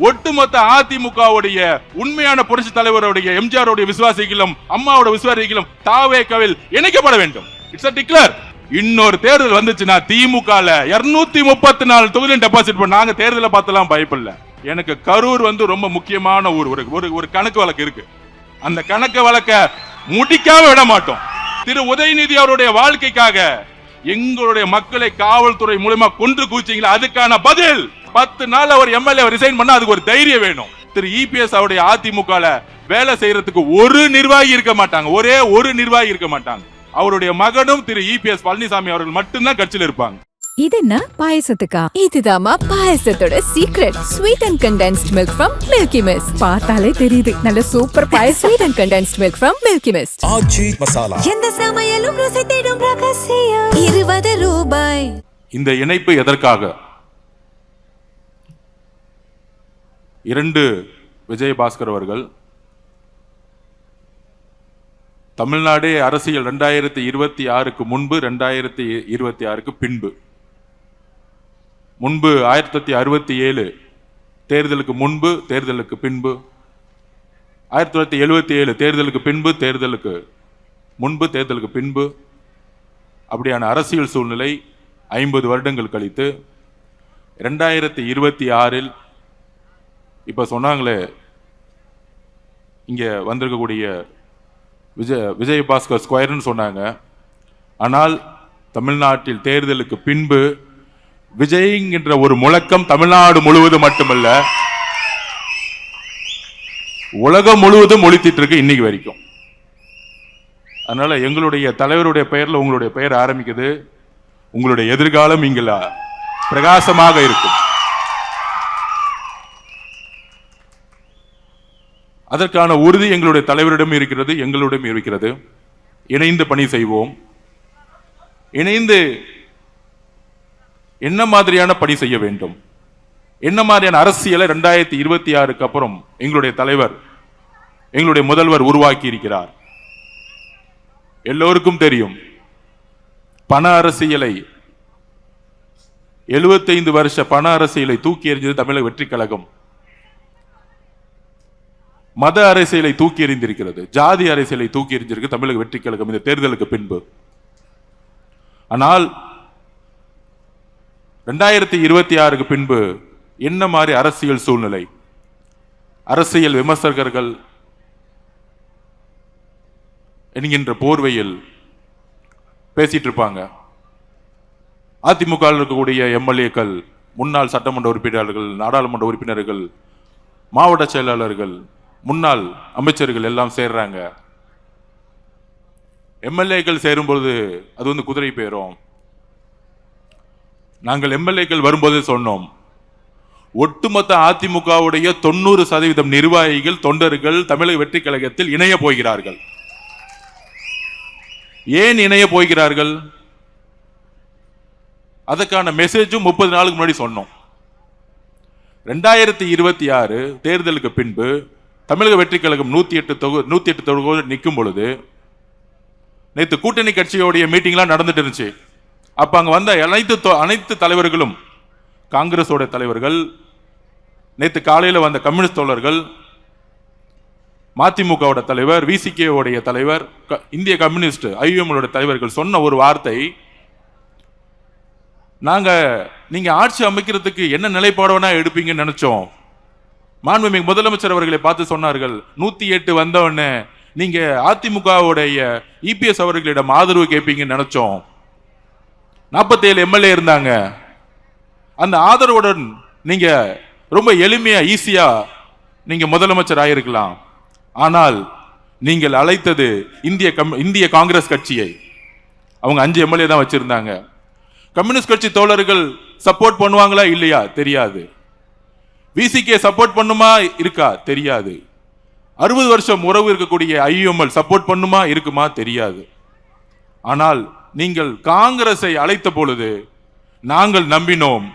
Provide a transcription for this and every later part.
ஒட்டுமொத்த அதிமுகவுடைய உண்மையான புரட்சி தலைவருடைய எம்ஜிஆருடைய விசுவாசிகளும் அம்மாவோட விசுவாசிகளும் தாவேகவில் இணைக்கப்பட வேண்டும். It's a declare. இன்னொரு தேர்தல் வந்துச்சுன்னா திமுக 234 தொகுதியில் டெபாசிட் பண்ண நாங்க தேர்தலை பார்த்தலாம் பயப்படல. எனக்கு கரூர் ரொம்ப முக்கியமான ஊர். ஒரு கணக்கு வழக்கு இருக்கு. அந்த கணக்கு வழக்க முடிக்காம விட மாட்டோம். திரு உதயநிதி அவருடைய வாழ்க்கைக்காக எங்களுடைய மக்களை காவல்துறை மூலமா கொன்று கூச்சிங்களா, அதுக்கான பதில் 10 நாள் அவர் எம்எல்ஏ ரிசைன் பண்ண அதுக்கு ஒரு தைரியம் வேணும். திரு இபிஎஸ் அவருடைய அதிமுக வேலை செய்யறதுக்கு ஒரு நிர்வாகி இருக்க மாட்டாங்க, ஒரே ஒரு நிர்வாகி இருக்க மாட்டாங்க. அவருடைய மகனும் திரு இபிஎஸ் பழனிசாமி அவர்கள் மட்டும்தான் கட்சியில் இருப்பாங்க. இது என்ன பாயசத்துக்கா? இதுதாமா பாயசத்தோட secret. Sweet and condensed milk from Milky Mist. பார்த்தாலே தெரியுது நல்ல சூப்பர் பாயசம். Sweet and condensed milk from Milky Mist. Aachi Masala. எந்த சமையலும் ருசி தேடும் ரகசியம். 20 ரூபாய். இந்த இணைப்பு எதற்காக? 2 விஜயபாஸ்கர் அவர்கள் தமிழ்நாடு அரசியல் 2026க்கு முன்பு 2026க்கு பின்பு. முன்பு 1967 தேர்தலுக்கு முன்பு, தேர்தலுக்கு பின்பு, 1977 தேர்தலுக்கு பின்பு, தேர்தலுக்கு முன்பு, தேர்தலுக்கு பின்பு, அப்படியான அரசியல் சூழ்நிலை 50 வருடங்கள் கழித்து 2026 இப்ப சொன்னாங்களே இங்க வந்திருக்கக்கூடிய விஜயபாஸ்கர் ஸ்கொயர்னு சொன்னாங்க. ஆனால் தமிழ்நாட்டில் தேர்தலுக்கு பின்பு விஜய் என்ற ஒரு முழக்கம் தமிழ்நாடு முழுவதும் மட்டுமல்ல உலகம் முழுவதும் ஒலித்திட்டு இருக்கு இன்னைக்கு வரைக்கும். அதனால எங்களுடைய தலைவருடைய பெயர்ல உங்களுடைய பெயர் ஆரம்பிக்குது. உங்களுடைய எதிர்காலம் இங்க பிரகாசமாக இருக்கும். அதற்கான உறுதி எங்களுடைய தலைவரிடம் இருக்கிறது, எங்களிடம் இருக்கிறது. இணைந்து பணி செய்வோம். இணைந்து என்ன மாதிரியான பணி செய்ய வேண்டும், என்ன மாதிரியான அரசியலை 2026க்கு அப்புறம் எங்களுடைய தலைவர், எங்களுடைய முதல்வர் உருவாக்கி இருக்கிறார். எல்லோருக்கும் தெரியும், பண அரசியலை 75 வருஷ பண அரசியலை தூக்கி எறிஞ்சது தமிழக வெற்றி கழகம். மத அரசியலை தூக்கி எறிந்திருக்கிறது, ஜாதி அரசியலை தூக்கி எறிஞ்சிருக்கு தமிழக வெற்றி கழகம் இந்த தேர்தலுக்கு பின்பு. ஆனால் 2026க்கு பின்பு என்ன மாதிரி அரசியல் சூழ்நிலை, அரசியல் விமர்சகர்கள் என்கின்ற போர்வையில் பேசிட்டு இருப்பாங்க. அதிமுக இருக்கக்கூடிய எம்எல்ஏக்கள், முன்னாள் சட்டமன்ற உறுப்பினர்கள், நாடாளுமன்ற உறுப்பினர்கள், மாவட்ட செயலாளர்கள், முன்னாள் அமைச்சர்கள் எல்லாம் சேர்றாங்க. எம்எல்ஏக்கள் சேரும்போது அது குதிரை பேரும். நாங்கள் எம்எல்ஏக்கள் வரும்போது சொன்னோம், ஒட்டுமொத்த அதிமுகவுடைய 90% நிர்வாகிகள், தொண்டர்கள் தமிழக வெற்றி கழகத்தில் இணைய போகிறார்கள். ஏன் இணைய போகிறார்கள்? அதற்கான மெசேஜும் 30 நாளுக்கு முன்னாடி சொன்னோம். 2026 தேர்தலுக்கு பின்பு தமிழக வெற்றி கழகம் 108 தொகுதி நிற்கும் பொழுது, நேற்று கூட்டணி கட்சியோடைய மீட்டிங்லாம் நடந்துட்டு இருந்துச்சு. அப்ப அங்க வந்த அனைத்து தலைவர்களும், காங்கிரஸோட தலைவர்கள், நேற்று காலையில் வந்த கம்யூனிஸ்ட் தோழர்கள், மதிமுகவோட தலைவர், விசிகே உடைய தலைவர், இந்திய கம்யூனிஸ்ட் ஐஎம்ஓட தலைவர்கள் சொன்ன ஒரு வார்த்தை, நீங்க ஆட்சி அமைக்கிறதுக்கு என்ன நிலைப்பாடுனா எடுப்பீங்கன்னு நினைச்சோம். மாண்புமிகு முதலமைச்சர் அவர்களை பார்த்து சொன்னார்கள், 108 வந்தவொடனே நீங்க அதிமுகவுடைய இபிஎஸ் அவர்களிடம் ஆதரவு கேட்பீங்கன்னு நினைச்சோம். 47 எம்எல்ஏ இருந்தாங்க. அந்த ஆதரவுடன் நீங்க ரொம்ப எளிமையா ஈஸியா நீங்க முதலமைச்சர் ஆயிருக்கலாம். ஆனால் நீங்கள் அழைத்தது இந்திய காங்கிரஸ் கட்சியை. அவங்க 5 எம்எல்ஏ தான் வச்சிருந்தாங்க. கம்யூனிஸ்ட் கட்சி தோழர்கள் சப்போர்ட் பண்ணுவாங்களா இல்லையா தெரியாது. விசிகே சப்போர்ட் பண்ணுமா இருக்கா தெரியாது. 60 வருஷம் உறவு இருக்கக்கூடிய ஐஎம்எல் சப்போர்ட் பண்ணுமா இருக்குமா தெரியாது. ஆனால் நீங்கள் காங்கிரஸை அழைத்த பொழுது நாங்கள் நம்பினோம்,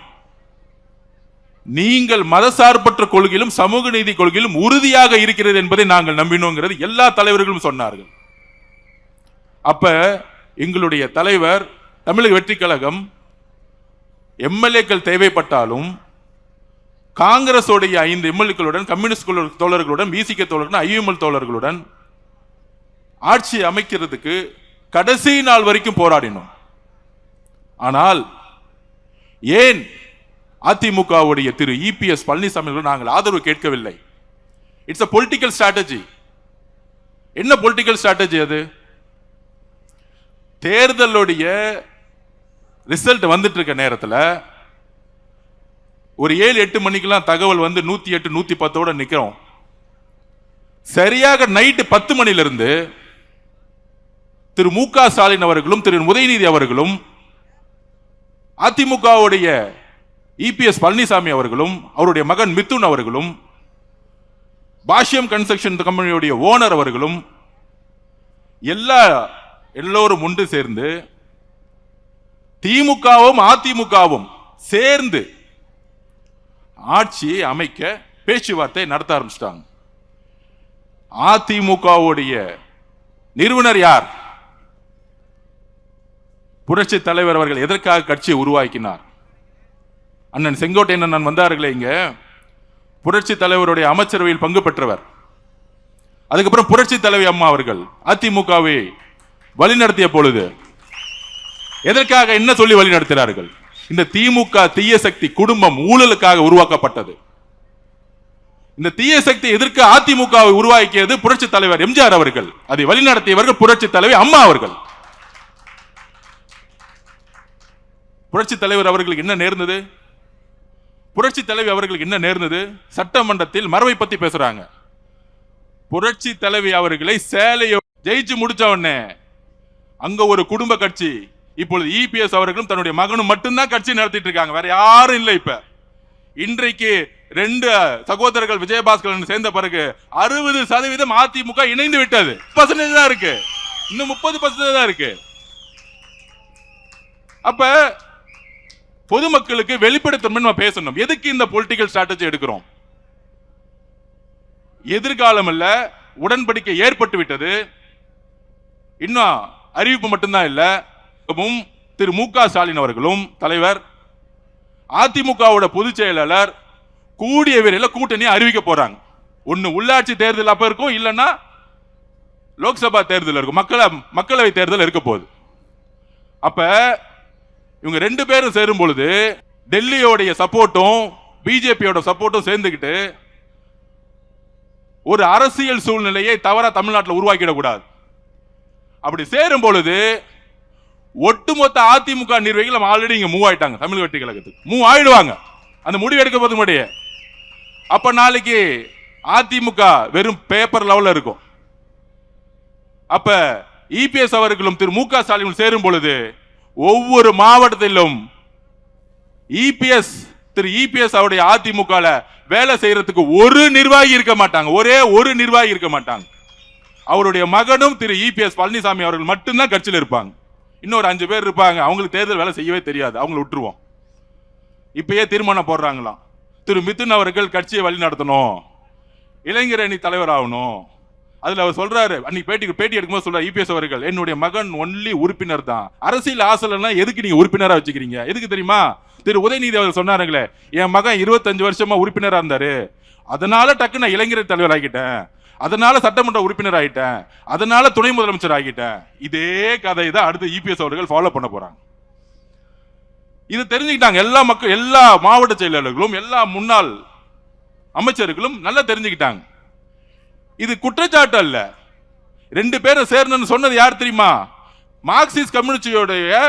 நீங்கள் மதசார்பற்ற கொள்கையிலும் சமூக நீதி கொள்கையிலும் உறுதியாக இருக்கிறது என்பதை நாங்கள் நம்பினோங்கிறது எல்லா தலைவர்களும் சொன்னார்கள். அப்ப எங்களுடைய தலைவர், தமிழக வெற்றி கழகம், எம்எல்ஏக்கள் தேவைப்பட்டாலும் காங்கிரஸ் உடைய 5 எம்எல்ஏக்களுடன், கம்யூனிஸ்ட் தோழர்களுடன், விசிக தோழர்களுடன், ஐஎம்எல் தோழர்களுடன் ஆட்சி அமைக்கிறதுக்கு கடைசி நாள் வரைக்கும் போராடினோம். ஆனால் ஏன் அதிமுகவுடைய திரு இபிஎஸ் பழனிசாமி நாங்கள் ஆதரவு கேட்கவில்லை? It's a political strategy. என்ன பொலிட்டிக்கல் ஸ்ட்ராட்டஜி அது? தேர்தலுடைய ரிசல்ட் வந்துட்டு இருக்க நேரத்தில் ஒரு 7-8 மணிக்கெல்லாம் தகவல் வந்து 108 110 நிக்கிறோம். சரியாக நைட்டு 10 மணிலிருந்து திரு மு.க. ஸ்டாலின் அவர்களும் திரு உதயநிதி அவர்களும் அதிமுகவுடைய இபிஎஸ் பழனிசாமி அவர்களும் அவருடைய மகன் மிதுன் அவர்களும் பாஷ்யம் கன்ஸ்ட்ரக்ஷன் கம்பெனியுடைய ஓனர் அவர்களும் எல்லோரும் ஒன்று சேர்ந்து திமுகவும் அதிமுகவும் சேர்ந்து ஆட்சியை அமைக்க பேச்சுவார்த்தை நடத்த ஆரம்பிச்சிட்டாங்க. அதிமுகவுடைய நிறுவனர் யார்? புரட்சி தலைவர் அவர்கள் எதற்காக கட்சியை உருவாக்கினார்? அண்ணன் செங்கோட்டையன் வந்தார்களே இங்க, புரட்சி தலைவருடைய அமைச்சரவையில் பங்கு பெற்றவர். அதுக்கப்புறம் புரட்சி தலைவி அம்மா அவர்கள் அதிமுகவை வழிநடத்திய பொழுது எதற்காக என்ன சொல்லி வழிநடத்தினார்கள்? இந்த திமுக தீய சக்தி குடும்பம் ஊழலுக்காக உருவாக்கப்பட்டது. இந்த தீய சக்தி எதற்கு அதிமுகவை உருவாக்கியது புரட்சி தலைவர் எம்ஜிஆர் அவர்கள். அதை வழிநடத்தியவர்கள் புரட்சி தலைவி அம்மா அவர்கள். புரட்சி தலைவர் அவர்களுக்கு என்ன நேர்ந்தது? புரட்சி தலைவி அவர்களுக்கு என்ன நேர்ந்தது? சட்டமன்றத்தில் மரபை பத்தி பேசுறாங்க. புரட்சி தலைவி அவர்களை சேலையோ ஜெயிச்சு முடிச்ச உடனே அங்க ஒரு குடும்ப கட்சி, இப்பொழுது இபிஎஸ் அவர்களும் தன்னுடைய மகனும் மட்டும்தான் கட்சி நடத்திட்டு இருக்காங்க, வேற யாரும் இல்லை. இப்ப இன்றைக்கு 2 சகோதரர்கள் விஜயபாஸ்கர் சேர்ந்த பிறகு 60% அதிமுக இணைந்து விட்டது. % தான் இருக்கு, இன்னும் 30% தான் இருக்கு. அப்ப பொதுமக்களுக்கு வெளிப்படைத்தன்மை நம்ம பேசணும். எதுக்கு இந்த பொலிட்டிக்கல் ஸ்ட்ராட்டஜி எடுக்கிறோம்? எதிர்காலம் அல்ல, உடன்படிக்கை ஏற்பட்டு விட்டது. இன்னும் அறிவிப்பு மட்டும்தான் இல்ல. திரு மு.க. ஸ்டாலின் அவர்களும் தலைவர், அதிமுகவோட பொதுச் செயலாளர் கூடிய விரைவில் கூட்டணி அறிவிக்க போறாங்க. ஒன்னு உள்ளாட்சி தேர்தல் அப்ப இருக்கும், இல்லைன்னா லோக்சபா தேர்தல் இருக்கும், மக்களவை தேர்தல் இருக்க போகுது. அப்ப இவங்க 2 பேரும் சேரும் பொழுது டெல்லியோடைய சப்போர்ட்டும் பிஜேபியோட சப்போர்ட்டும் சேர்ந்துக்கிட்டு ஒரு அரசியல் சூழ்நிலையை தவறா தமிழ்நாட்டில் உருவாக்கிடக்கூடாது. அப்படி சேரும் பொழுது ஒட்டுமொத்த அதிமுக நிர்வாகிகள் ஆல்ரெடி இங்க மூவ் ஆயிட்டாங்க, தமிழ் வெற்றி கழகத்துக்கு மூவ் ஆயிடுவாங்க அந்த முடிவு எடுக்க போது முன்னாடியே. அப்ப நாளைக்கு அதிமுக வெறும் பேப்பர் லெவல்ல இருக்கும். அப்ப இபிஎஸ் அவர்களும் திரு மு.க. ஸ்டாலின் சேரும் பொழுது ஒவ்வொரு மாவட்டத்திலும் திரு இபிஎஸ் அவருடைய அதிமுக வேலை செய்யறதுக்கு ஒரு நிர்வாகி இருக்க மாட்டாங்க, ஒரே ஒரு நிர்வாகி இருக்க மாட்டாங்க. அவருடைய மகனும் திரு இபிஎஸ் பழனிசாமி அவர்கள் மட்டும்தான் கட்சியில் இருப்பாங்க. இன்னொரு 5 பேர் இருப்பாங்க, அவங்களுக்கு தேர்தல் வேலை செய்யவே தெரியாது, அவங்களை விட்டுருவோம். இப்பயே தீர்மானம் போடுறாங்களாம், திரு மிதுன் அவர்கள் கட்சியை வழி நடத்தணும், இளைஞர் அணி தலைவர் ஆகணும். அதுல அவர் சொல்றாரு, அன்னைக்கு பேட்டி எடுக்கும்போது சொல்றாரு இபிஎஸ் அவர்கள், என்னுடைய மகன் ஒன்லி உறுப்பினர் தான், அரசியல் ஆசைனா எதுக்கு நீங்க உறுப்பினரா வச்சுக்கிறீங்க? எதுக்கு தெரியுமா? திரு உதயநிதி அவர் சொன்னாருங்களே, என் மகன் 25 வருஷமா உறுப்பினரா இருந்தாரு, அதனால டக்கு நான் இளைஞர் தலைவர் ஆகிட்டேன், அதனால சட்டமன்ற உறுப்பினர் ஆகிட்டேன், அதனால துணை முதலமைச்சர் ஆகிட்டேன். இதே கதை தான் அடுத்து இபிஎஸ் அவர்கள் ஃபாலோ பண்ண போறாங்க. இது தெரிஞ்சுக்கிட்டாங்க எல்லா மாவட்ட செயலாளர்களும் எல்லா முன்னாள் அமைச்சர்களும் நல்லா தெரிஞ்சுக்கிட்டாங்க. இது குற்றச்சாட்டு அல்ல. 2 பேரும் சேர்ந்து சொன்னது யார் தெரியுமா? மார்க்சிஸ்ட் கம்யூனிஸ்டுடைய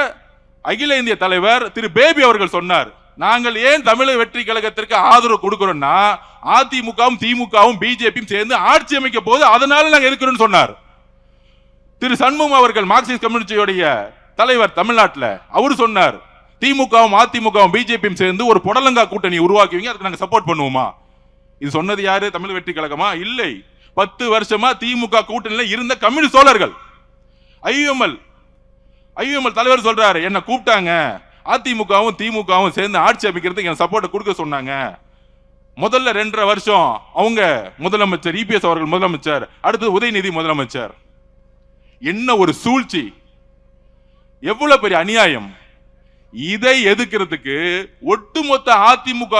அகில இந்திய தலைவர் திரு பேபி அவர்கள் சொன்னார், நாங்கள் ஏன் தமிழக வெற்றி கழகத்திற்கு ஆதரவு கொடுக்கிறோம்னா அதிமுகவும் திமுகவும் பிஜேபியும் சேர்ந்து ஆட்சி அமைக்க போது, அதனால நாங்கள் இருக்கிறோம் சொன்னார். திரு சண்முகம் அவர்கள் மார்க்சிஸ்ட் கம்யூனிஸ்டுடைய தலைவர் தமிழ்நாட்டில் அவர் சொன்னார், திமுகவும் அதிமுகவும் பிஜேபியும் சேர்ந்து ஒரு புடலங்கா கூட்டணி உருவாக்குவீங்க, அதுக்கு நாங்கள் சப்போர்ட் பண்ணுவோமா? இது சொன்னது யாரு? தமிழ் வெற்றி கழகமா? இல்லை, 10 வருஷமா திமுக கூட்டணியில் இருந்த கம்யூனிஸ்ட் தோழர்கள். ஐஎம்எல் தலைவர் சொல்றாரு, என்ன கூப்பிட்டாங்க, அதிமுகவும் திமுகவும் சேர்ந்து ஆட்சி அமைக்கிறதுக்கு என் சப்போர்ட் கொடுக்க சொன்னாங்க. முதல்ல 2.5 வருஷம் அவங்க முதலமைச்சர் இபிஎஸ் அவர்கள் முதலமைச்சர், அடுத்து உதயநிதி முதலமைச்சர். என்ன ஒரு சூழ்ச்சி, எவ்வளவு பெரிய அநியாயம்! இதை எதிர்க்கிறதுக்கு ஒட்டுமொத்த அதிமுக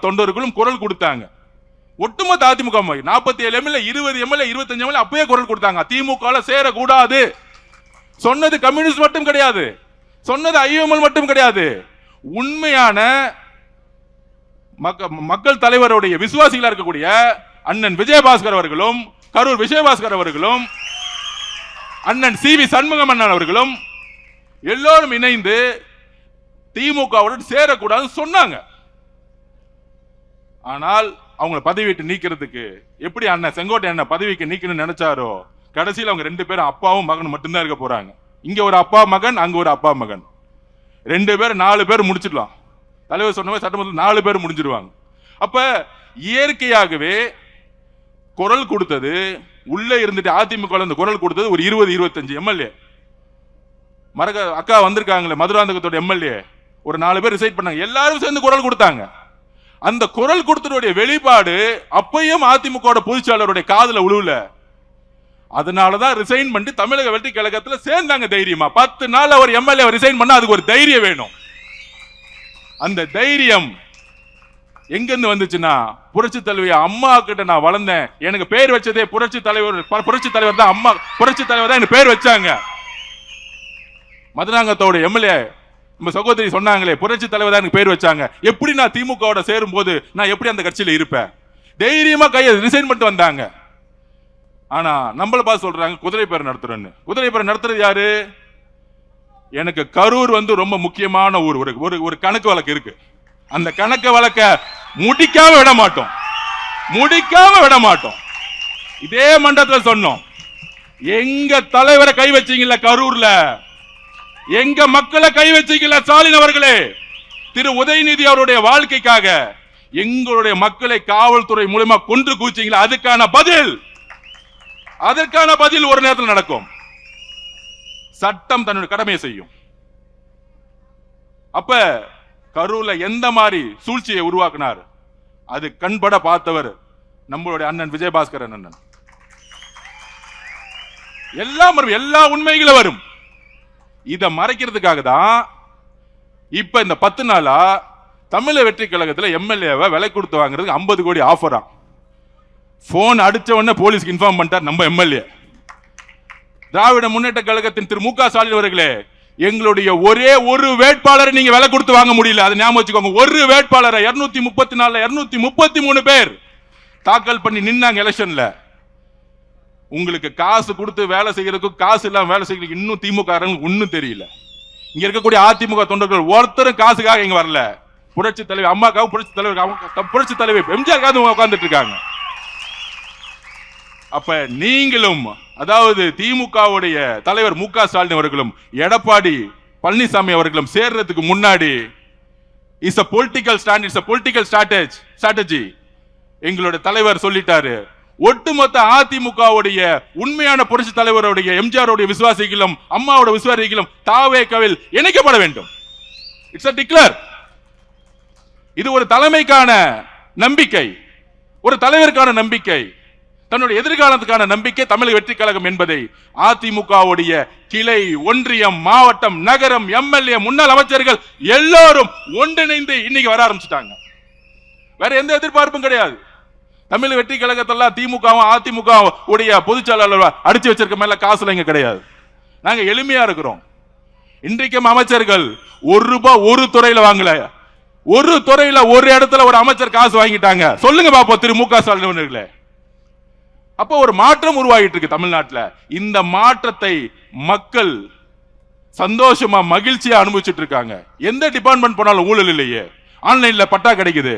தொண்டர்களும் குரல் கொடுத்தாங்க. ஒட்டுமொத்த அதிமுக 47 எம்எல்ஏ 20 எம்எல்ஏ 25 எம்எல்ஏ அப்பவே குரல் கொடுத்தாங்க. திமுக சேரக்கூடாது சொன்னது கம்யூனிஸ்ட் மட்டும் கிடையாது, சொன்னது ஐஎம்எல் மட்டும் கிடையாது. உண்மையான மக்கள் தலைவருடைய விசுவாசிகளா இருக்கக்கூடிய அண்ணன் விஜயபாஸ்கர் அவர்களும், கரூர் விஜயபாஸ்கர் அவர்களும், அண்ணன் சி வி சண்முகம் அண்ணன் அவர்களும் எல்லோரும் இணைந்து திமுகவுடன் சேரக்கூடாதுன்னு சொன்னாங்க. ஆனால் அவங்களை பதவி விட்டு நீக்கிறதுக்கு எப்படி அண்ணன் செங்கோட்டை அண்ணன் பதவிக்கு நீக்கணும்னு நினைச்சாரோ, கடைசியில் அவங்க 2 பேரும் அப்பாவும் மகன் மட்டும்தான் இருக்க போறாங்க. இங்க ஒரு அப்பா மகன், அங்க ஒரு அப்பா மகன், 2 பேர் 4 பேர் முடிச்சிடலாம். தலைவர் சொன்ன சட்டமன்றத்தில் 4 பேர் முடிஞ்சிருவாங்க. அப்ப இயற்கையாகவே குரல் கொடுத்தது உள்ள இருந்துட்டு அதிமுக குரல் கொடுத்தது ஒரு 20-25 எம்எல்ஏ. அக்கா வந்திருக்காங்களே மதுராந்தகத்தோட எம்எல்ஏ ஒரு 4 பேர் ரிசைட் பண்ணாங்க. எல்லாரும் சேர்ந்து குரல் கொடுத்தாங்க. அந்த குரல் கொடுத்ததுடைய வெளிப்பாடு அப்பையும் அதிமுக பொதுச்செயலாளருடைய காதுல உழுவல. அதனாலதான் ரிசைன் பண்ணி தமிழக வெற்றி கழகத்தில் சேர்ந்தாங்க தைரியமா. 10 நாள் அவர் எம்எல்ஏ ரிசைன் பண்ண அதுக்கு ஒரு தைரியம் வேணும். அந்த தைரியம் எங்க இருந்து வந்துச்சுன்னா, புரட்சி தலைவி அம்மா கிட்ட நான் வளர்ந்தேன், எனக்கு பேர் வச்சதே புரட்சி தலைவர் தான். அம்மா புரட்சி தலைவர் தான் எனக்கு பேர் வச்சாங்க. மதுராங்கத்தோட எம்எல்ஏ நம்ம சகோதரி சொன்னாங்களே புரட்சி தலைவர் தான் எனக்கு பேர் வச்சாங்க. எப்படி நான் திமுக சேரும் போது நான் எப்படி அந்த கட்சியில இருப்பேன்? தைரியமா கையை ரிசைன் பண்ணிட்டு வந்தாங்க. ஆனா நம்மள பார்த்து சொல்றாங்க குதிரை பேர் நடத்துறேன்னு. குதிரை பேர் நடத்துறது யாரு? எனக்கு கரூர் ரொம்ப முக்கியமான ஊர். ஒரு கணக்கு வழக்கு இருக்கு. அந்த கணக்கு வழக்க முடிக்காம விட மாட்டோம். இதே மண்டலத்தில் சொன்னோம், எங்க தலைவரை கை வச்சீங்கல்ல கரூர்ல, எங்க மக்களை கை வச்சீங்கல்ல ஸ்டாலின் அவர்களே, திரு உதயநிதி அவருடைய வாழ்க்கைக்காக எங்களுடைய மக்களை காவல்துறை மூலமா கொன்று கூச்சீங்களா, அதற்கான பதில் ஒரு நேரத்தில் நடக்கும். சட்டம் தன்னுடைய கடமையை செய்யும். அப்ப கரூர்ல எந்த மாதிரி சூழ்ச்சியை உருவாக்கினார் அது கண்பட பார்த்தவர் நம்மளுடைய அண்ணன் விஜயபாஸ்கர் அண்ணன். எல்லா உண்மைகளும் வரும். இதை மறைக்கிறதுக்காக தான் இப்ப இந்த 10 நாளா தமிழக வெற்றி கழகத்தில் எம்எல்ஏவை விலை கொடுத்து வாங்குறதுக்கு 50 கோடி ஆஃபரா. போன் அடிச்ச உடனே போலீஸ்க்கு இன்ஃபார்ம் பண்ணிட்டார் நம்ம எம்எல்ஏ. திராவிட முன்னேற்ற கழகத்தின் திரு மு.க. ஸ்டாலின் அவர்களே, எங்களுடைய ஒரே ஒரு வேட்பாளரை நீங்க விலை கொடுத்து வாங்க முடியல. அதை ஞாபகம் வச்சுக்கோங்க. ஒரு வேட்பாளரை 234 233 பேர் தாக்கல் பண்ணி நின்னாங்க எலெக்ஷன்ல. உங்களுக்கு காசு கொடுத்து வேலை செய்யறதுக்கு காசு இல்லாம வேலை செய்யறதுக்கு இன்னும் திமுக ஒன்னும் தெரியல. இங்க இருக்கக்கூடிய அதிமுக தொண்டர்கள் ஒருத்தரும் காசுக்காக இங்க வரல. புரட்சி தலைவர் அம்மாக்காக, புரட்சி தலைவர் எம்ஜிஆருக்காக உட்கார்ந்துட்டு இருக்காங்க. அப்ப நீங்களும், அதாவது திமுகவுடைய தலைவர் மு.க. ஸ்டாலின் அவர்களும் எடப்பாடி பழனிசாமி அவர்களும் சேர்றதுக்கு முன்னாடி இஸ் a political strategy. எங்களுடைய தலைவர் சொல்லிட்டாரு, ஒட்டுமொத்த அதிமுகவுடைய உண்மையான புரட்சி தலைவருடைய எம்ஜிஆருடைய விசுவாசிகளும் அம்மாவோட விசுவாசிகளும் தாவேகவில் இணைக்கப்பட வேண்டும். It's a declare. இது ஒரு தலைமைக்கான நம்பிக்கை, ஒரு தலைவருக்கான நம்பிக்கை, தன்னுடைய எதிர்காலத்துக்கான நம்பிக்கை தமிழக வெற்றி கழகம் என்பதை அதிமுகவுடைய கிளை, ஒன்றியம், மாவட்டம், நகரம், எம்எல்ஏ, முன்னாள் அமைச்சர்கள் எல்லோரும் ஒன்றிணைந்து இன்னைக்கு வர ஆரம்பிச்சுட்டாங்க. வேற எந்த எதிர்பார்ப்பும் கிடையாது. தமிழக வெற்றி கழகத்தெல்லாம் திமுகவும் அதிமுக உடைய பொதுச்செயலாளர் அடிச்சு வச்சிருக்க மேல காசுல இங்க கிடையாது. நாங்க எளிமையா இருக்கிறோம். இன்றைக்கும் அமைச்சர்கள் ₹1 ஒரு துறையில வாங்கல. ஒரு துறையில ஒரு இடத்துல ஒரு அமைச்சர் காசு வாங்கிட்டாங்க. சொல்லுங்க பாப்போம் திரு மு.க. ஸ்டாலின் அவர்களே. அப்போ ஒரு மாற்றம் உருவாகிட்டு இருக்கு தமிழ்நாட்டில். இந்த மாற்றத்தை மக்கள் சந்தோஷமா மகிழ்ச்சியா அனுபவிச்சுட்டு இருக்காங்க. எந்த டிபார்ட்மெண்ட் போனாலும் ஊழல் இல்லையே. ஆன்லைன்ல பட்டா கிடைக்குது,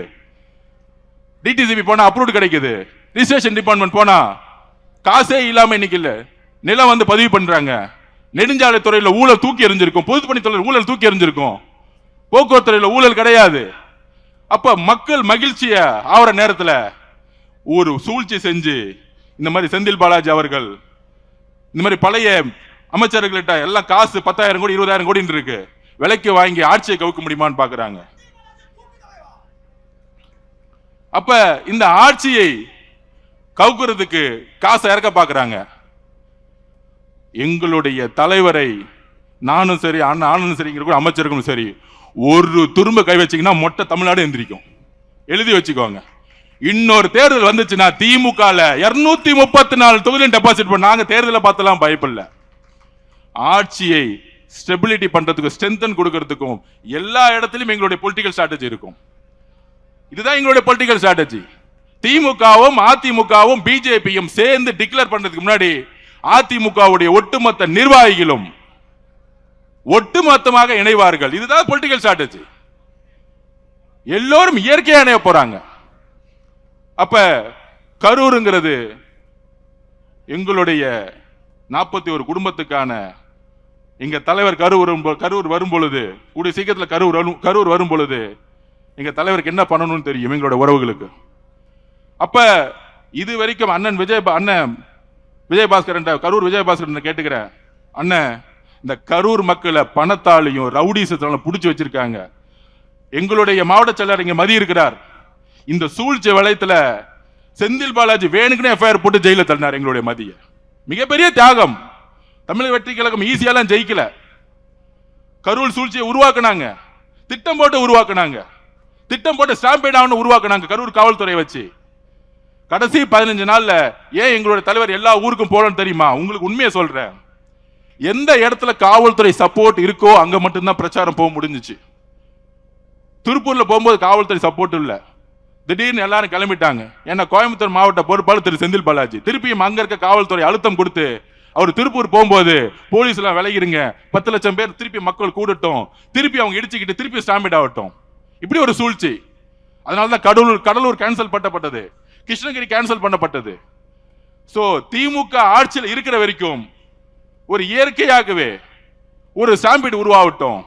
டிடிசிபி போனா அப்ரூவ் கிடைக்குது, ரிஜிஸ்ட்ரேஷன் டிபார்ட்மெண்ட் போனா காசே இல்லாம இன்னைக்கு இல்ல நிலம் பதிவு பண்றாங்க. நெடுஞ்சாலை துறையில ஊழல் தூக்கி எறிஞ்சிருக்கும், பொதுப்பணித்துறையில் ஊழல் தூக்கி எறிஞ்சிருக்கும், போக்குவரத்து துறையில ஊழல் கிடையாது. அப்ப மக்கள் மகிழ்ச்சிய ஆவற நேரத்தில் ஒரு சூழ்ச்சி செஞ்சு இந்த மாதிரி செந்தில் பாலாஜி அவர்கள் இந்த மாதிரி பழைய அமைச்சர்கள்ட்ட எல்லாம் காசு 10,000 கோடி 20,000 கோடி இருக்கு, விலைக்கு வாங்கி ஆட்சியை கவுக்க முடியுமான்னு பாக்குறாங்க. அப்ப இந்த ஆட்சியை கவுக்குறதுக்கு காசை இறக்க பாக்குறாங்க. எங்களுடைய தலைவரை நானும் சரி ஆனந்தும் சரிங்கிற அமைச்சருக்கும் சரி, ஒரு துரும்ப கை வச்சீங்கன்னா மொட்டை தமிழ்நாடு எந்திரிக்கும். எழுதி வச்சுக்கோங்க. இன்னொரு தேர்தல் வந்துச்சுன்னா திமுக 234 தொகுதியும் டெபாசிட் பண்ண. நாங்க தேர்தலை பார்த்தலாம் பயப்படல. ஆட்சியை ஸ்டெபிலிட்டி பண்றதுக்கும் ஸ்ட்ரென்தன் கொடுக்கிறதுக்கும் எல்லா இடத்திலும் எங்களுடைய பொலிட்டிக்கல் ஸ்ட்ராட்டஜி இருக்கும். இதுதான் எங்களுடைய பொலிட்டிக்கல் ஸ்ட்ராட்டஜி. திமுகவும் அதிமுகவும் பிஜேபியும் சேர்ந்து டிக்ளேர் பண்றதுக்கு முன்னாடி அதிமுகவுடைய ஒட்டுமொத்த நிர்வாகிகளும் ஒட்டுமொத்தமாக இணைவார்கள். இதுதான் பொலிட்டிக்கல் ஸ்ட்ராட்டஜி. எல்லோரும் இயற்கையா இணைய போறாங்க. அப்ப கரூருங்கிறது எங்களுடைய 41 குடும்பத்துக்கான எங்க தலைவர் கரூர் வரும் பொழுது, கூடிய சீக்கிரத்தில் கரூர் வரும் பொழுது எங்க தலைவருக்கு என்ன பண்ணணும்னு தெரியும் எங்களோட உறவுகளுக்கு. அப்ப இது வரைக்கும் அண்ணன் விஜயபாஸ்கர் கரூர் விஜயபாஸ்கர் கேட்டுக்கிறேன், அண்ணன் இந்த கரூர் மக்களை பணத்தாலையும் ரவுடிசத்தாலும் பிடிச்சி வச்சிருக்காங்க. எங்களுடைய மாவட்ட செயலர் இங்க மதி இருக்கிறார். இந்த சூழ்ச்சி வளையத்துல செந்தில் பாலாஜி வேணுக்குன்னு எஃப்ஐஆர் போட்டு ஜெயில தள்ளினார் எங்களுடைய மதிய. மிகப்பெரிய தியாகம். தமிழக வெற்றி கழகம் ஈஸியாலாம் ஜெயிக்கல. கரூர் சூழ்ச்சியை உருவாக்குனாங்க, திட்டம் போட்டு உருவாக்குனாங்க, திட்டம் போட்டு ஸ்டாம்பேட் ஆகணும் உருவாக்குனாங்க கரூர் காவல்துறை வச்சு. கடைசி 15 நாள்ல ஏன் எங்களுடைய தலைவர் எல்லா ஊருக்கும் போலன்னு தெரியுமா? உங்களுக்கு உண்மையை சொல்றேன். எந்த இடத்துல காவல்துறை சப்போர்ட் இருக்கோ அங்க மட்டும்தான் பிரச்சாரம் போக முடிஞ்சிச்சு. திருப்பூர்ல போகும்போது காவல்துறை சப்போர்ட் இல்ல. திடீர்னு எல்லாரும் கிளம்பிட்டாங்க. ஏன்னா கோயம்புத்தூர் மாவட்ட பொறுப்பாளர் திரு செந்தில் பாலாஜி திருப்பியும் அங்க இருக்க காவல்துறை அழுத்தம் கொடுத்து அவர் திருப்பூர் போகும்போது போலீஸ் எல்லாம் விலகிருங்க, 10 லட்சம் பேர் திருப்பி மக்கள் கூடட்டும், திருப்பி அவங்க இடிச்சுக்கிட்டு திருப்பி ஸ்டாம்பிட் ஆகட்டும். இப்படி ஒரு சூழ்ச்சி. அதனாலதான் கடலூர் கேன்சல் பண்ணப்பட்டது, கிருஷ்ணகிரி கேன்சல் பண்ணப்பட்டது. சோ திமுக ஆட்சியில் இருக்கிற வரைக்கும் ஒரு இயற்கையாகவே ஒரு ஸ்டாம்பிட் உருவாகட்டும்,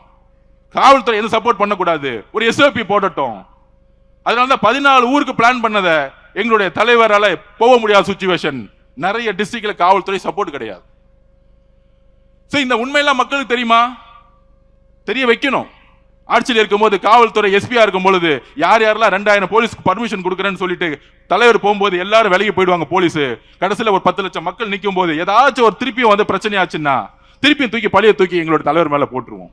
காவல்துறை எந்த சப்போர்ட் பண்ணக்கூடாது, ஒரு எஸ்ஓபி போடட்டும். அதனாலதான் 14 ஊருக்கு பிளான் பண்ணத எங்களுடைய தலைவரால போக முடியாத சிச்சுவேஷன். நிறைய டிஸ்ட்ரிக்ட்ல காவல்துறை சப்போர்ட் கிடையாது. இந்த உண்மையெல்லாம் மக்களுக்கு தெரியுமா? தெரிய வைக்கணும். ஆட்சியில் இருக்கும்போது காவல்துறை எஸ்பியா இருக்கும் பொழுது யார் யாரெல்லாம் 2000 போலீஸ்க்கு பர்மிஷன் கொடுக்குறேன்னு சொல்லிட்டு தலைவர் போகும்போது எல்லாரும் விலகி போயிடுவாங்க. போலீஸ் கடைசியில் ஒரு 10 லட்சம் மக்கள் நிற்கும் போது ஏதாச்சும் ஒரு திருப்பியும் வந்து பிரச்சனை ஆச்சுன்னா திருப்பியும் பழைய தூக்கி எங்களோட தலைவர் மேல போட்டுருவோம்.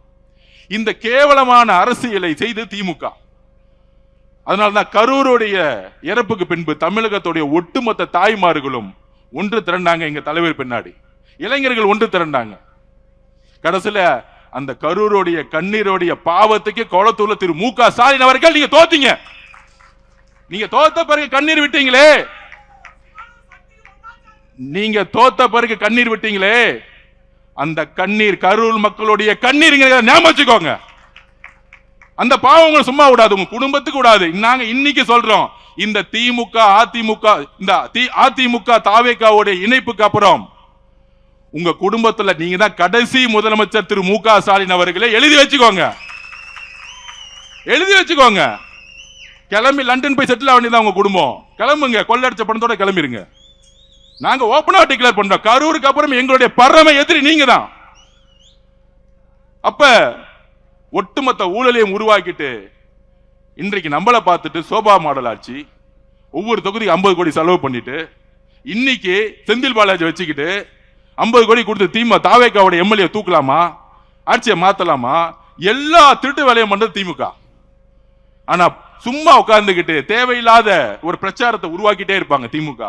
இந்த கேவலமான அரசியலை செய்து திமுக. அதனால்தான் கரூருடைய இறப்புக்கு பின்பு தமிழகத்துடைய ஒட்டுமொத்த தாய்மார்களும் ஒன்று திரண்டாங்க எங்க தலைவர் பின்னாடி. இளைஞர்கள் ஒன்று திரண்டாங்க. கடைசியில அந்த கரூருடைய கண்ணீருடைய பாவத்துக்கு கொளத்தூர்ல திரு மு.க. ஸ்டாலின் அவர்கள் நீங்க தோத்தீங்க. நீங்க தோத்த பிறகு கண்ணீர் விட்டீங்களே, நீங்க தோத்த பிறகு கண்ணீர் விட்டீங்களே, அந்த கண்ணீர் கரூர் மக்களுடைய கண்ணீர் ஞாபகம் வச்சுக்கோங்க. அந்த பாவங்களை சும்மா விடாது, உங்க குடும்பத்துக்கு விடாது. நாங்க இன்னைக்கு சொல்றோம், இந்த திமுக அதிமுக தாவேகாவுடைய இணைப்புக்கு அப்புறம் உங்க குடும்பத்துல நீங்க தான் கடைசி முதலமைச்சர் திரு மு.க. ஸ்டாலின் அவர்களே. எழுதி வச்சுக்கோங்க, எழுதி வச்சுக்கோங்க. கிளம்பி லண்டன் போய் செட்டில் ஆகிதான் உங்க குடும்பம். கிளம்புங்க, கொள்ளடிச்ச பணத்தோட கிளம்பிருங்க. நாங்க ஓபனா டிக்ளேர் பண்றோம், கரூருக்கு அப்புறம் எங்களுடைய பரம எதிரி நீங்க தான். அப்ப ஒட்டுமொத்த ஊழலையும் உருவாக்கிட்டு இன்றைக்கு நம்மளை பார்த்துட்டு சோபா மாடல் ஆட்சி, ஒவ்வொரு தொகுதி 50 கோடி செலவு பண்ணிட்டு இன்னைக்கு செந்தில் பாலாஜி வச்சுக்கிட்டு 50 கோடி கொடுத்து தாவேகாவுடைய எம்எல்ஏ தூக்கலாமா, ஆட்சியை மாத்தலாமா, எல்லா திருட்டு வேலையும் பண்றது திமுக. ஆனா சும்மா உட்கார்ந்துகிட்டு தேவையில்லாத ஒரு பிரச்சாரத்தை உருவாக்கிட்டே இருப்பாங்க திமுக.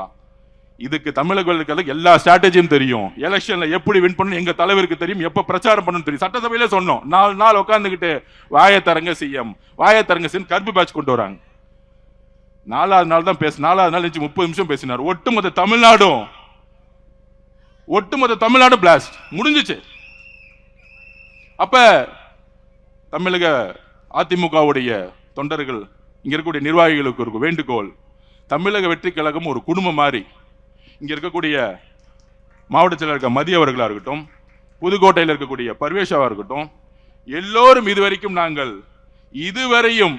இதுக்கு தமிழர்களுக்கு எல்லா ஸ்ட்ராட்டஜியும் தெரியும். எலெக்ஷன்ல எப்படி வின் பண்ணணும் எங்க தலைவருக்கு தெரியும், எப்ப பிரச்சாரம் பண்ணணும் தெரியும். சட்டசபையில சொன்னோம், 4 நாள் உட்கார்ந்துகிட்டு வாயத்தரங்க சிஎம் வாயத்தரங்க சிஎம் கருப்பு பேட்ச் கொண்டு வராங்க. 4வது நாள் தான் 4வது நாள் 30 நிமிஷம் பேசினார். ஒட்டுமொத்த தமிழ்நாடு பிளாஸ்ட் முடிஞ்சிச்சு. அப்ப தமிழக அதிமுகவுடைய தொண்டர்கள், இங்க இருக்கக்கூடிய நிர்வாகிகளுக்கு ஒரு வேண்டுகோள், தமிழக வெற்றி கழகம் ஒரு குடும்பம் மாதிரி. இங்க இருக்கக்கூடிய மாவட்ட செயலர் இருக்க மதிய அவர்களா இருக்கட்டும், புதுக்கோட்டையில் இருக்கக்கூடிய பர்வேஷாவா இருக்கட்டும், எல்லோரும் இதுவரையும்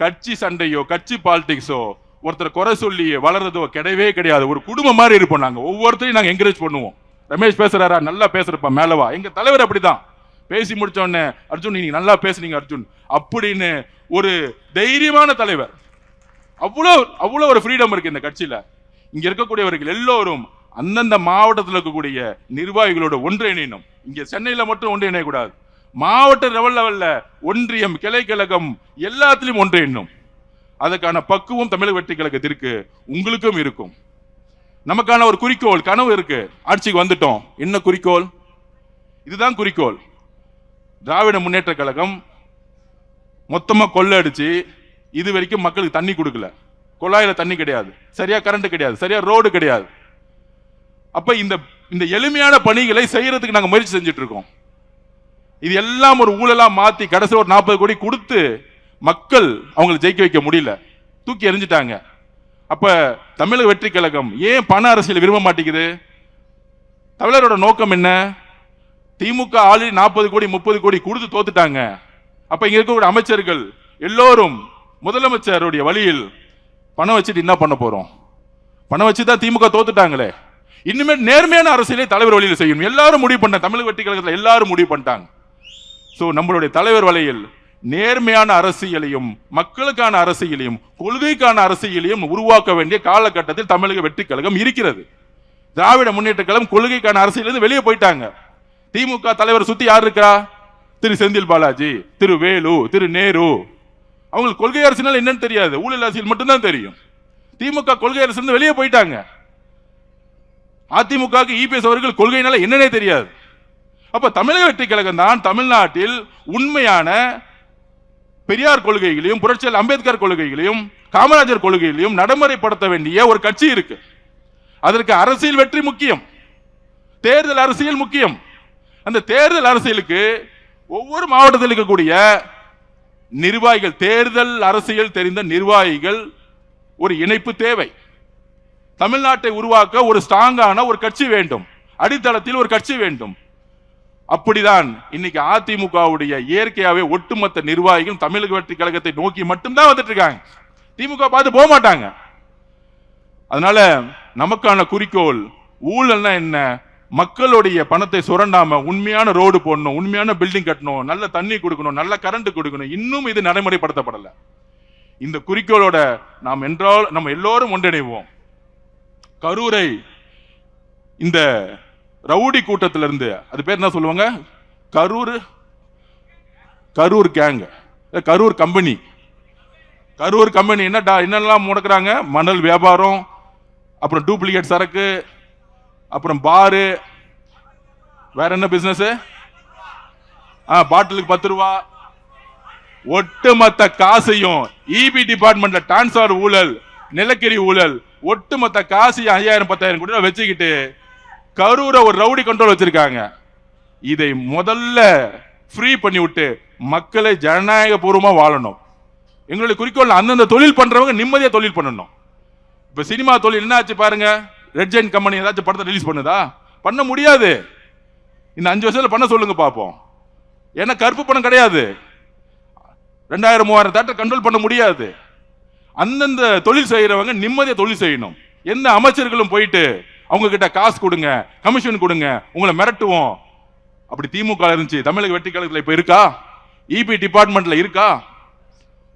கட்சி சண்டையோ கட்சி பாலிடிக்ஸோ ஒருத்தர் குறை சொல்லி வளர்றதோ கிடையவே கிடையாது. ஒரு குடும்பம் மாதிரி இருப்போம். நாங்க ஒவ்வொருத்தரையும் நாங்க என்கரேஜ் பண்ணுவோம். ரமேஷ் பேசுறாரா, நல்லா பேசுறப்பா, மேலவா. எங்க தலைவர் அப்படிதான் பேசி முடிச்ச உடனே, அர்ஜுன் நீங்க நல்லா பேசுனீங்க அர்ஜுன் அப்படின்னு ஒரு தைரியமான தலைவர். அவ்வளோ ஒரு ஃப்ரீடம் இருக்கு இந்த கட்சியில. இங்க இருக்கக்கூடியவர்கள் எல்லோரும் அந்தந்த மாவட்டத்தில் இருக்கக்கூடிய நிர்வாகிகளோட ஒன்றிணையணும். இங்க சென்னையில மட்டும் ஒன்றிணையக்கூடாது, மாவட்ட லெவல்ல ஒன்றியம், கிளை கழகம் எல்லாத்திலும் ஒன்றிணையணும். அதுக்கான பக்குவம் தமிழக வெற்றி கழகத்திற்கு உங்களுக்கும் இருக்கும். நமக்கான ஒரு குறிக்கோள், கனவு இருக்கு. ஆட்சிக்கு வந்துட்டோம், என்ன குறிக்கோள்? இதுதான் குறிக்கோள். திராவிட முன்னேற்ற கழகம் மொத்தமா கொள்ளை அடிச்சு இது வரைக்கும் மக்களுக்கு தண்ணி கொடுக்கல. குழாயில தண்ணி கிடையாது, சரியா கரண்ட் கிடையாது, சரியா ரோடு கிடையாது. அப்ப இந்த எளிமையான பணிகளை செய்யறதுக்கு நாங்க முயற்சி செஞ்சுட்டு இருக்கோம். இது எல்லாம் ஒரு ஊழலா மாத்தி கடைசி ஒரு 40 கோடி கொடுத்து மக்கள் அவங்களை ஜெயிக்க வைக்க முடியல, தூக்கி எறிஞ்சிட்டாங்க. அப்ப தமிழக வெற்றி கழகம் ஏன் பண அரசியல் விரும்ப மாட்டேங்குது? தமிழரோட நோக்கம் என்ன? திமுக ஆல்ரெடி 40 கோடி 30 கோடி கொடுத்து தோத்துட்டாங்க. அப்ப இங்க இருக்கக்கூடிய அமைச்சர்கள் எல்லோரும் முதலமைச்சருடைய வழியில் பணம் வச்சுட்டு என்ன பண்ண போறோம்? பணம் வச்சுதான் திமுக தோத்துட்டாங்களே. இன்னுமே நேர்மையான அரசியலை தலைவர் வழியில் செய்யணும். எல்லாரும் முடிவு பண்ண, தமிழக வெற்றி கழகத்தில் எல்லாரும் முடிவு பண்ணிட்டாங்க. சோ நம்மளுடைய தலைவர் வழியில் நேர்மையான அரசியலையும் மக்களுக்கான அரசியலையும் கொள்கைக்கான அரசியலையும் உருவாக்க வேண்டிய காலகட்டத்தில் தமிழக வெற்றி கழகம் இருக்கிறது. திராவிட முன்னேற்ற கழகம் கொள்கைக்கான அரசியலிருந்து வெளியே போயிட்டாங்க. திமுக தலைவர் சுத்தி யார் இருக்கா? திரு செந்தில் பாலாஜி, திரு வேலு, திரு நேரு. அவங்களுக்கு கொள்கை அரசியல் என்னன்னு தெரியாது, ஊழல் அரசியல் மட்டும்தான் தெரியும். திமுக கொள்கை அரசியல் வெளியே போயிட்டாங்க. அதிமுக இபிஎஸ் அவர்கள் கொள்கையினால என்னன்னே தெரியாது. அப்ப தமிழக வெற்றி கழகம் தான் தமிழ்நாட்டில் உண்மையான பெரியார் கொள்கைகளையும் புரட்சியாளர் அம்பேத்கர் கொள்கைகளையும் காமராஜர் கொள்கைகளையும் நடைமுறைப்படுத்த வேண்டிய ஒரு கட்சி இருக்கு. அதற்கு அரசியல் வெற்றி முக்கியம், தேர்தல் அரசியல் முக்கியம். அந்த தேர்தல் அரசியலுக்கு ஒவ்வொரு மாவட்டத்தில் இருக்கக்கூடிய நிர்வாகிகள், தேர்தல் அரசியல் தெரிந்த நிர்வாகிகள் ஒரு இணைப்பு தேவை. தமிழ்நாட்டை உருவாக்க ஒரு ஸ்ட்ராங்கான ஒரு கட்சி வேண்டும், அடித்தளத்தில் ஒரு கட்சி வேண்டும். அப்படிதான் இன்னைக்கு அதிமுகவுடைய இயற்கையாவே ஒட்டுமொத்த நிர்வாகிகள் தமிழக வெற்றி கழகத்தை நோக்கி மட்டும்தான் வந்துட்டு இருக்காங்க. திமுக பார்த்து போக மாட்டாங்க. அதனால நமக்கான குறிக்கோள் ஊழல்னா என்ன? மக்களுடைய பணத்தை சுரண்டாம உண்மையான ரோடு போடணும், உண்மையான பில்டிங் கட்டணும், நல்ல தண்ணி கொடுக்கணும், நல்ல கரண்ட் கொடுக்கணும். இன்னும் இது நடைமுறைப்படுத்தப்படல. இந்த குறிக்கோளோட நம்ம எல்லோரும் ஒன்றிணைவோம். கரூரை இந்த ரவுடி கூட்டத்திலிருந்து, அது பேர் என்ன சொல்லுவாங்க? Karur gang, Karur company. Karur company என்னெல்லாம் முடக்குறாங்க? மணல் வியாபாரம், அப்புறம் டூப்ளிகேட் சரக்கு, அப்புறம் பாரு, வேற என்ன பிசினஸ்? பாட்டிலுக்கு 10 ரூபா. ஒட்டுமொத்த காசையும் இபி டிபார்ட்மெண்ட்ல டிரான்ஸ்ஃபர் ஊழல், நிலக்கரி ஊழல், ஒட்டுமொத்த காசு 5000 10,000 கோடி வச்சுக்கிட்டு கரூரை ஒரு ரவுடி கண்ட்ரோல் வச்சிருக்காங்க. இதை முதல்ல ஃப்ரீ பண்ணி விட்டு மக்களை ஜனநாயக பூர்வமா வாழணும். எங்களுடைய குறிக்கோள் அந்தந்த தொழில் பண்றவங்க நிம்மதியா தொழில் பண்ணணும். இப்ப சினிமா தொழில் என்ன ஆச்சு பாருங்க. ரெட் ஜெயின் கம்பெனி ஏதாச்சும் படத்தை ரிலீஸ் பண்ணுதா? பண்ண முடியாது. இந்த 5 வருஷத்துல பண்ண சொல்லுங்க பாப்போம். ஏன்னா கருப்பு பணம் கிடையாது. 2000 3000 தேட்டர் கண்ட்ரோல் பண்ண முடியாது. அந்தந்த தொழில் செய்யறவங்க நிம்மதியா தொழில் செய்யணும். எந்த அமைச்சர்களும் போயிட்டு அவங்க கிட்ட காசு கொடுங்க, கமிஷன் கொடுங்க, உங்களை மிரட்டுவோம். அப்படி திமுக இருந்துச்சு, தமிழக வெற்றி கழகத்தில் இப்ப இருக்கா? இபி டிபார்ட்மெண்ட்ல இருக்கா?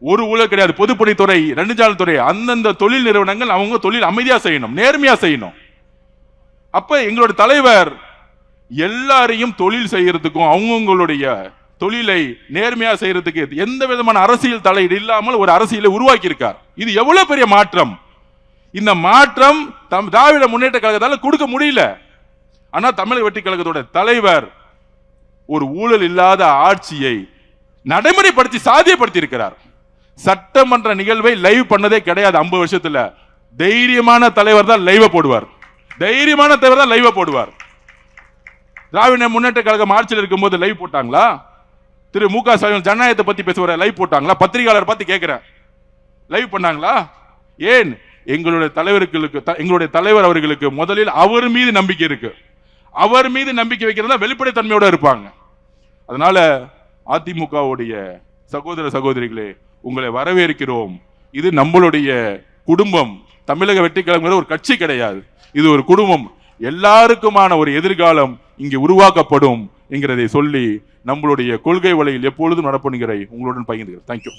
ஒரு ஊழல் கிடையாது. பொதுப்பணித்துறை, நெடுஞ்சாலைத்துறை, அந்தந்த தொழில் நிறுவனங்கள் அவங்க தொழில் அமைதியா செய்யணும், நேர்மையா செய்யணும். அப்ப எங்களோட தலைவர் எல்லாரையும் தொழில் செய்யறதுக்கும் அவங்களுடைய தொழிலை நேர்மையா செய்யறதுக்கு எந்த விதமான அரசியல் தலையீடு இல்லாமல் ஒரு அரசியலை உருவாக்கி இருக்கார். இது எவ்வளவு பெரிய மாற்றம்! இந்த மாற்றம் திராவிட முன்னேற்ற கழகத்தால கொடுக்க முடியல. ஆனா தமிழக வெற்றி கழகத்தோட தலைவர் ஒரு ஊழல் இல்லாத ஆட்சியை நடைமுறைப்படுத்தி சாத்தியப்படுத்தி இருக்கிறார். சட்டமன்ற நிகழ்வை லைவ் பண்ணதே கிடையாது 50 வருஷத்துல. தைரியமான தலைவர் தான் லைவ் போடுவார். தைரியமான தலைவர் தான் லைவ் போடுவார். திராவிட முன்னேற்ற கழகம் ஆட்சியில் இருக்கும்போது லைவ் போட்டாங்களா? திரு மு க ஸ்டாலின் ஜனநாயகத்தை பத்தி பேசுவார், லைவ் போட்டாங்களா? பத்திரிகையாளர் பார்த்து கேட்கிறேன், லைவ் பண்ணாங்களா? ஏன்? எங்களுடைய தலைவர் அவர்களுக்கு முதலில் அவர் மீது நம்பிக்கை இருக்கு. அவர் மீது நம்பிக்கை வைக்கிறதா வெளிப்படைத்தன்மையோட இருப்பாங்க. அதனால அதிமுகவுடைய சகோதர சகோதரிகளே, உங்களை வரவேற்கிறோம். இது நம்மளுடைய குடும்பம். தமிழக வெற்றி கழகம் ஒரு கட்சி கிடையாது, இது ஒரு குடும்பம். எல்லாருக்குமான ஒரு எதிர்காலம் இங்கே உருவாக்கப்படும் என்கிறதை சொல்லி நம்மளுடைய கொள்கை வழியில் எப்பொழுதும் நடப்பணுங்கிற உங்களுடன் பகிர்ந்துகிறேன். தேங்க்யூ.